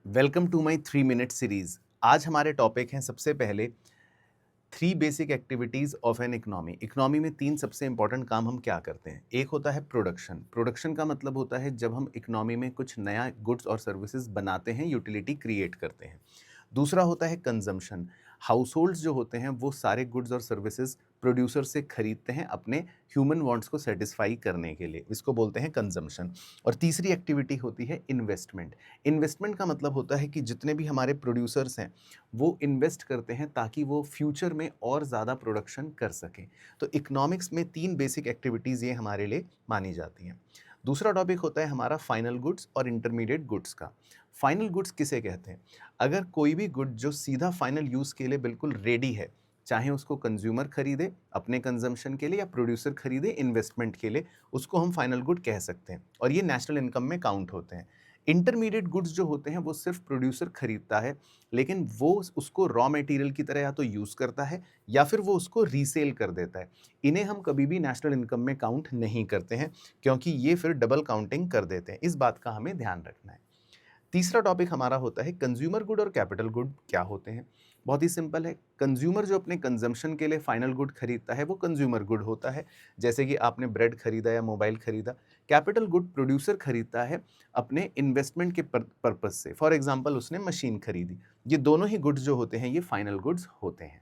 Welcome to my 3 minute series. आज हमारे topic हैं सबसे पहले 3 basic activities of an economy. Economy में 3 सबसे इंपॉर्टेंट काम हम क्या करते हैं। एक होता है प्रोडक्शन। प्रोडक्शन का मतलब होता है जब हम इकोनॉमी में कुछ नया गुड्स और सर्विसेज बनाते हैं, यूटिलिटी क्रिएट करते हैं। दूसरा होता है कंजम्पशन। हाउसहोल्ड्स जो होते हैं वो सारे गुड्स और सर्विसेज प्रोड्यूसर से खरीदते हैं अपने ह्यूमन वांट्स को सेटिस्फाई करने के लिए, इसको बोलते हैं कंजम्पशन। और तीसरी एक्टिविटी होती है इन्वेस्टमेंट। इन्वेस्टमेंट का मतलब होता है कि जितने भी हमारे प्रोड्यूसर्स हैं वो इन्वेस्ट करते हैं ताकि वो फ्यूचर में और ज़्यादा प्रोडक्शन कर सकें। तो इकोनॉमिक्स में 3 बेसिक एक्टिविटीज़ ये हमारे लिए मानी जाती हैं। दूसरा टॉपिक होता है हमारा फाइनल गुड्स और इंटरमीडिएट गुड्स का। फाइनल गुड्स किसे कहते हैं? अगर कोई भी गुड जो सीधा फाइनल यूज़ के लिए बिल्कुल रेडी है, चाहे उसको कंज्यूमर खरीदे अपने कंजम्पशन के लिए या प्रोड्यूसर खरीदे इन्वेस्टमेंट के लिए, उसको हम फाइनल गुड कह सकते हैं और ये नेशनल इनकम में काउंट होते हैं। इंटरमीडिएट गुड्स जो होते हैं वो सिर्फ प्रोड्यूसर खरीदता है, लेकिन वो उसको रॉ मटेरियल की तरह या तो यूज़ करता है या फिर वो उसको रीसेल कर देता है। इन्हें हम कभी भी नेशनल इनकम में काउंट नहीं करते हैं, क्योंकि ये फिर डबल काउंटिंग कर देते हैं। इस बात का हमें ध्यान रखना है। तीसरा टॉपिक हमारा होता है कंज्यूमर गुड और कैपिटल गुड क्या होते हैं। बहुत ही सिंपल है। कंज्यूमर जो अपने कंजम्पशन के लिए फाइनल गुड खरीदता है वो कंज्यूमर गुड होता है, जैसे कि आपने ब्रेड खरीदा या मोबाइल खरीदा। कैपिटल गुड प्रोड्यूसर खरीदता है अपने इन्वेस्टमेंट के पर्पज से, फॉर एग्जाम्पल उसने मशीन खरीदी। ये दोनों ही गुड्स जो होते हैं ये फाइनल गुड्स होते हैं।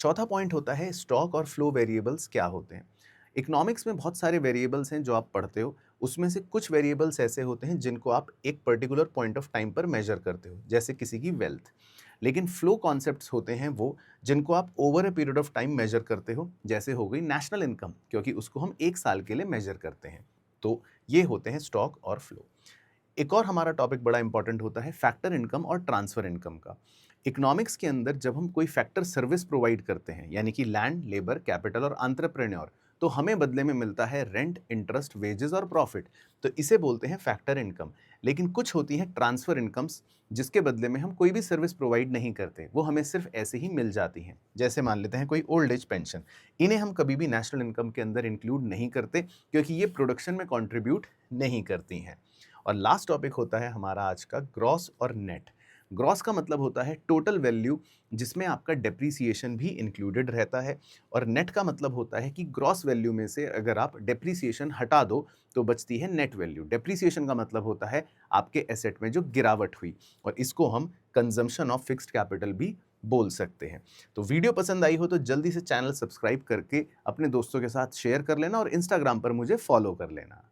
चौथा पॉइंट होता है स्टॉक और फ्लो वेरिएबल्स क्या होते हैं। इकोनॉमिक्स में बहुत सारे वेरिएबल्स हैं जो आप पढ़ते हो, उसमें से कुछ वेरिएबल्स ऐसे होते हैं जिनको आप एक पर्टिकुलर पॉइंट ऑफ टाइम पर मेजर करते हो, जैसे किसी की वेल्थ। लेकिन फ्लो कॉन्सेप्ट्स होते हैं वो जिनको आप over a period of time measure करते हो, जैसे हो गई नेशनल इनकम, क्योंकि उसको हम एक साल के लिए मेजर करते हैं। तो ये होते हैं स्टॉक और फ्लो। एक और हमारा टॉपिक बड़ा इंपॉर्टेंट होता है फैक्टर इनकम और ट्रांसफर इनकम का। इकोनॉमिक्स के अंदर जब हम कोई फैक्टर सर्विस प्रोवाइड करते हैं, यानी कि लैंड, लेबर, कैपिटल और एंटरप्रेन्योर, तो हमें बदले में मिलता है रेंट, इंटरेस्ट, वेजेस और प्रॉफिट। तो इसे बोलते हैं फैक्टर इनकम। लेकिन कुछ होती हैं ट्रांसफर इनकम्स, जिसके बदले में हम कोई भी सर्विस प्रोवाइड नहीं करते, वो हमें सिर्फ ऐसे ही मिल जाती हैं। जैसे मान लेते हैं कोई ओल्ड एज पेंशन। इन्हें हम कभी भी नेशनल इनकम के अंदर इंक्लूड नहीं करते, क्योंकि ये प्रोडक्शन में कॉन्ट्रीब्यूट नहीं करती हैं। और लास्ट टॉपिक होता है हमारा आज का ग्रॉस और नेट। ग्रॉस का मतलब होता है टोटल वैल्यू, जिसमें आपका डेप्रीसिएशन भी इंक्लूडेड रहता है। और नेट का मतलब होता है कि ग्रॉस वैल्यू में से अगर आप डेप्रीसिएशन हटा दो तो बचती है नेट वैल्यू। डेप्रीसिएशन का मतलब होता है आपके एसेट में जो गिरावट हुई, और इसको हम कंजम्पशन ऑफ फिक्स्ड कैपिटल भी बोल सकते हैं। तो वीडियो पसंद आई हो तो जल्दी से चैनल सब्सक्राइब करके अपने दोस्तों के साथ शेयर कर लेना और इंस्टाग्राम पर मुझे फॉलो कर लेना।